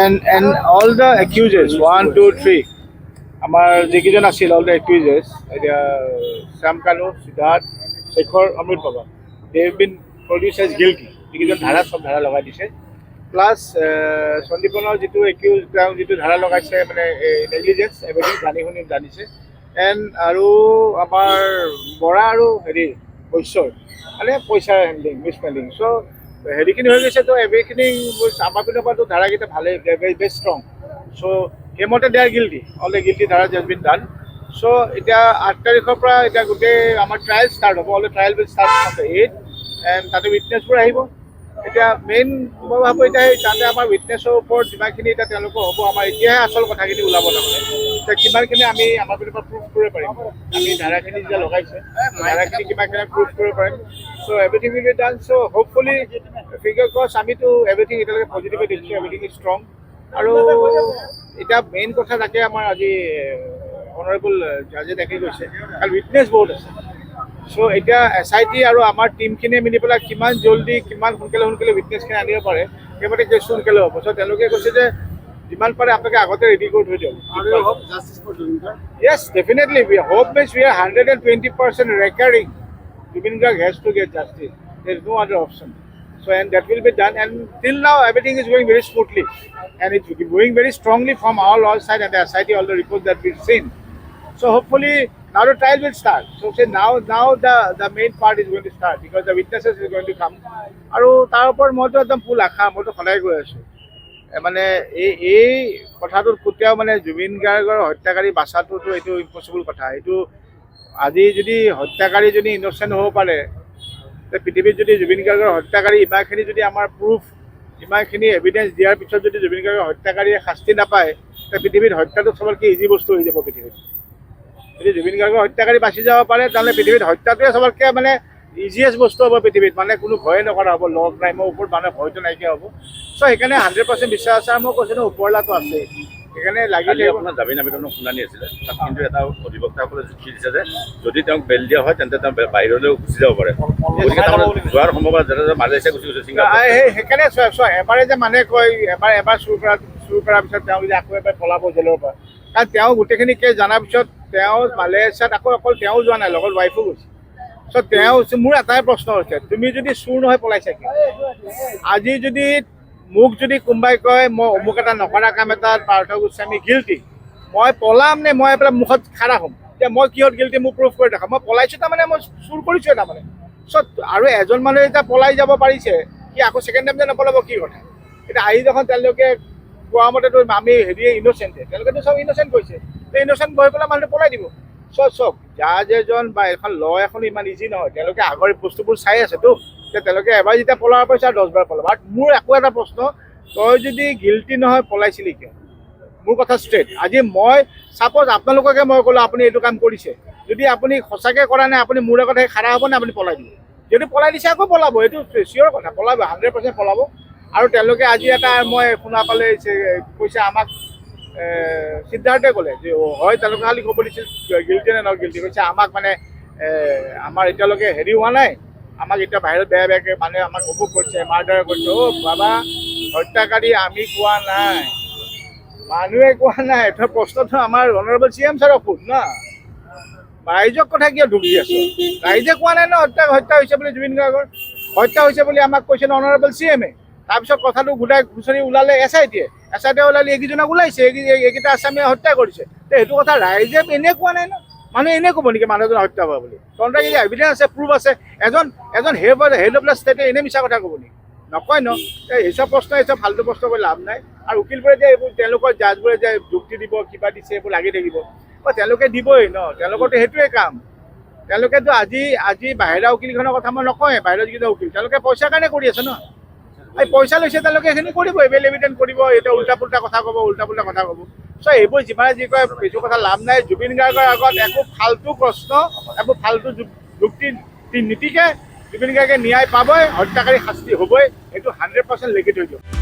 and all the accusers 1 2 3 আমাৰ যিকেইজন আছিল all the accusers এতিয়া শ্যাম কানু সিদ্ধাৰ্থ শেখৰ অমৃত বাবা they have been produced as guilty যিকেইজন ধাৰা সব ধাৰা লগাই দিছে প্লাছ সন্দীপনৰ যিটো একিউজ তেওঁ যিটো ধাৰা লগাইছে মানে নেগলিজেন্স এভৰিথিং জানি শুনি জানিছে এণ্ড আৰু আমাৰ বৰা আৰু হেৰি বৈশ্যৰ মানে পইচাৰ হেণ্ডলিং মিছহেণ্ডিং চ' হেৰিখিনি হৈ গৈছে তো এভৰিথিং আমাৰ পিনৰ পৰাতো ধাৰাকেইটা ভালেই ভেৰি ষ্ট্ৰং চ' সেইমতে they are guilty all the guilty ধাৰা জাজ বিন ডান চ' এতিয়া 8 তাৰিখৰ পৰা এতিয়া গোটেই আমাৰ ট্ৰায়েল ষ্টাৰ্ট হ'ব all the trial will start on the 8 and তাতে উইটনেছবোৰ আহিব এতিয়া মেইন মই ভাবোঁ এতিয়া তাতে আমাৰ উইটনেছৰ ওপৰত যিমানখিনি এতিয়া তেওঁলোকৰ হ'ব আমাৰ এতিয়াহে আচল কথাখিনি ওলাব তাৰমানে এতিয়া কিমানখিনি আমি আমাৰ পিনৰ পৰা প্ৰুভ কৰিব পাৰিম আমি ধাৰাখিনি যেতিয়া লগাইছে ধাৰাখিনি কিমানখিনি প্ৰুভ কৰিব পাৰিম so' everything will be done so' hopefully finger cross আমিতো এভৰিথিং এতিয়ালৈকে পজিটিভে দেখিছোঁ এভৰিথিং ইজ ষ্ট্ৰং আৰু এতিয়া মেইন কথা তাকে আমাৰ আজি অনাৰেবল জাজে দেখি গৈছে কাৰণ উইটনেছ বহুত আছে চ' এতিয়া SIT আৰু আমাৰ টিমখিনিয়ে মিলি পেলাই কিমান জল্দি কিমান সোনকালে উইটনেছখিনি আনিব পাৰে সেইমতে কেছটো সোনকালে হ'ব চ' তেওঁলোকে কৈছে যে যিমান পাৰে আপোনালোকে আগতে ৰেডি কৰি থৈ দিয়ক yes definitely hope means we are 120% recurring Zubeen Garg has to get justice there is no' other option so and that will be done and till now everything is going very smoothly and it's going very strongly from all sides and the SIT all the reports that we've seen so hopefully now the trial will start so say now the main part is going to start because the witnesses is going to come aru tar upor moto ekdom full akha moto kholai goi asu মানে এই কথাটো কেতিয়াও মানে জুবিন গাৰ্গৰ হত্যাকাৰী বাচাটোতো এইটো impossible কথা এইটো আজি যদি হত্যাকাৰী যদি ইনচেণ্ট হ'ব পাৰে পৃথিৱীত যদি জুবিন গাৰ্গৰ হত্যাকাৰী ইমানখিনি যদি আমাৰ প্ৰুফ ইমানখিনি এভিডেঞ্চ দিয়াৰ পিছত যদি জুবিন গাৰ্গৰ হত্যাকাৰীয়ে শাস্তি নাপায় তে পৃথিৱীত হত্যাটো চবতকৈ ইজি বস্তু হৈ যাব পৃথিৱীত যদি জুবিন গাৰ্গৰ হত্যাকাৰী বাচি যাব পাৰে তেতিয়াহ'লে পৃথিৱীত হত্যাটোৱে চবতকৈ মানে ইজিয়েষ্ট বস্তু হ'ব পৃথিৱীত মানে কোনো ভয়ে নকৰা হ'ব ল ক্ৰাইমৰ ওপৰত মানে ভয়টো নাইকিয়া হ'ব চ' সেইকাৰণে 100% বিশ্বাস আছে আৰু মই কৈছোঁ ন ওপৰলাটো আছে সেইকাৰণে লাগি আপোনাৰ জামিন আবেদনৰ শুনানি আছিলে তাত কিন্তু এটা অধিবক্তাসকলে যুক্তি দিছে যে যদি তেওঁক বেল দিয়া হয় তেন্তে তেওঁ বাহিৰলৈও গুচি যাব পাৰে গতিকে তাৰমানে যোৱাৰ সম্ভাৱনা যেনে মালয়েছিয়া গুচি গৈছে সেইকাৰণে চোৱা এবাৰে যে মানুহে কয় এবাৰ চুৰ কৰাৰ পিছত তেওঁ যদি আকৌ এবাৰ পলাব জেলৰ পৰা কাৰণ তেওঁ গোটেইখিনি কেছ জনাৰ পিছত তেওঁ মালয়েছিয়াত আকৌ অকল তেওঁ যোৱা নাই লগত ৱাইফো গৈছে চ' তেওঁ মোৰ এটাই প্ৰশ্ন হৈছে তুমি যদি চুৰ নহয় পলাইছা কি আজি যদি মোক যদি কোনোবাই কয় মই অমুক এটা নকৰা কাম এটাত পাৰ্থ গোস্বামী গিল্টি মই পলাম নে মই এইফালে মুখত খাৰা হ'ম যে মই কিহত গিল্টি মোক প্ৰুফ কৰি দেখাম মই পলাইছোঁ তাৰমানে মই চুৰ কৰিছোঁ তাৰমানে চ' আৰু এজন মানুহে এতিয়া পলাই যাব পাৰিছে সি আকৌ ছেকেণ্ড টাইম যে নপলাব কি কথা এতিয়া আহি দেখোন তেওঁলোকে কোৱা মতেতো আমি হেৰিয়ে ইন'চেণ্টে তেওঁলোকেতো চব ইন'চেণ্ট কৈছে তে ইন'চেণ্ট গৈ পেলাই মানুহটো পলাই দিব চব জাজ এজন বা এখন ল এখন ইমান ইজি নহয় তেওঁলোকে আগৰ বস্তুবোৰ চাই আছেতো যে তেওঁলোকে এবাৰ যেতিয়া পলাব পাৰিছে আৰু 10 বাৰ পলাব আৰু মোৰ একো এটা প্ৰশ্ন তই যদি গিল্টি নহয় পলাইছিলি কিয় মোৰ কথা ষ্ট্ৰেইট আজি মই ছাপ'জ আপোনালোককে মই ক'লোঁ আপুনি এইটো কাম কৰিছে যদি আপুনি সঁচাকৈ কৰা নাই আপুনি মোৰ আগত সেই খাৰা হ'ব নে আপুনি পলাই দিব যদি পলাই দিছে আকৌ পলাব এইটো চিয়'ৰ কথা পলাব 100% পলাব আৰু তেওঁলোকে আজি এটা মই শুনা পালে কৈছে আমাক সিদ্ধাৰ্থে ক'লে যে হয় তেওঁলোকে খালি ক'ব দিছিল গিল্টি নে নহয় গিল্টি কৈছে আমাক মানে আমাৰ এতিয়ালৈকে হেৰি হোৱা নাই আমাক এতিয়া বাহিৰত বেয়াকৈ মানুহে আমাক অমুক কৰিছে মাৰ্ডাৰ কৰিছে বাবা হত্যাকাৰী আমি কোৱা নাই মানুহে কোৱা নাই এটা প্ৰশ্নটো আমাৰ অনাৰেবল CM ছাৰক সোধ না ৰাইজক কথা কিয় ঢুকি আছো ৰাইজে কোৱা নাই ন হত্যা হৈছে বুলি জুবিন গাৰ্গৰ হত্যা হৈছে বুলি আমাক কৈছে অনাৰেবল CM-এ তাৰপিছত কথাটো ঘূৰাই ঘুচৰি ওলালে SIT ওলালে এইকেইজনক ওলাইছে এইকেইটা আছামীয়ে হত্যা কৰিছে তো সেইটো কথা ৰাইজে এনেই কোৱা নাই ন মানুহে এনেই ক'ব নেকি মানুহজন হত্যা হোৱা বুলি তহঁতৰ যদি এভিডেঞ্চ আছে প্ৰুফ আছে এজন হেড অফ দ্য ষ্টেটে এনেই মিছা কথা ক'ব নেকি নকয় ন এইচব প্ৰশ্ন এইচব ফাল্টু প্ৰশ্ন কৰি লাভ নাই আৰু উকিলবোৰে যে এইবোৰ তেওঁলোকৰ জাজবোৰে যে যুক্তি দিব কিবা দিছে এইবোৰ লাগি থাকিব তেওঁলোকে দিবই ন তেওঁলোকৰতো সেইটোৱে কাম তেওঁলোকেতো আজি বাহিৰা উকিলখনৰ কথা মই নকওঁৱে বাহিৰৰ যিকেইটা উকিল তেওঁলোকে পইচাৰ কাৰণে কৰি আছে ন এই পইচা লৈছে তেওঁলোকে সেইখিনি কৰিব এভেইলেবিলিটি কৰিব এতিয়া উল্টা পুল্টা কথা ক'ব চ' এইবোৰ যিমানে যি কয় কিছু কথা লাভ নাই জুবিন গাৰ্গৰ আগত একো ফাল্টু প্ৰশ্ন একো ফাল্টু যুক্তি নীতিকে জুবিন গাৰ্গে ন্যায় পাবই হত্যাকাৰী শাস্তি হ'বই এইটো 100% লিখি থৈ দিয়ক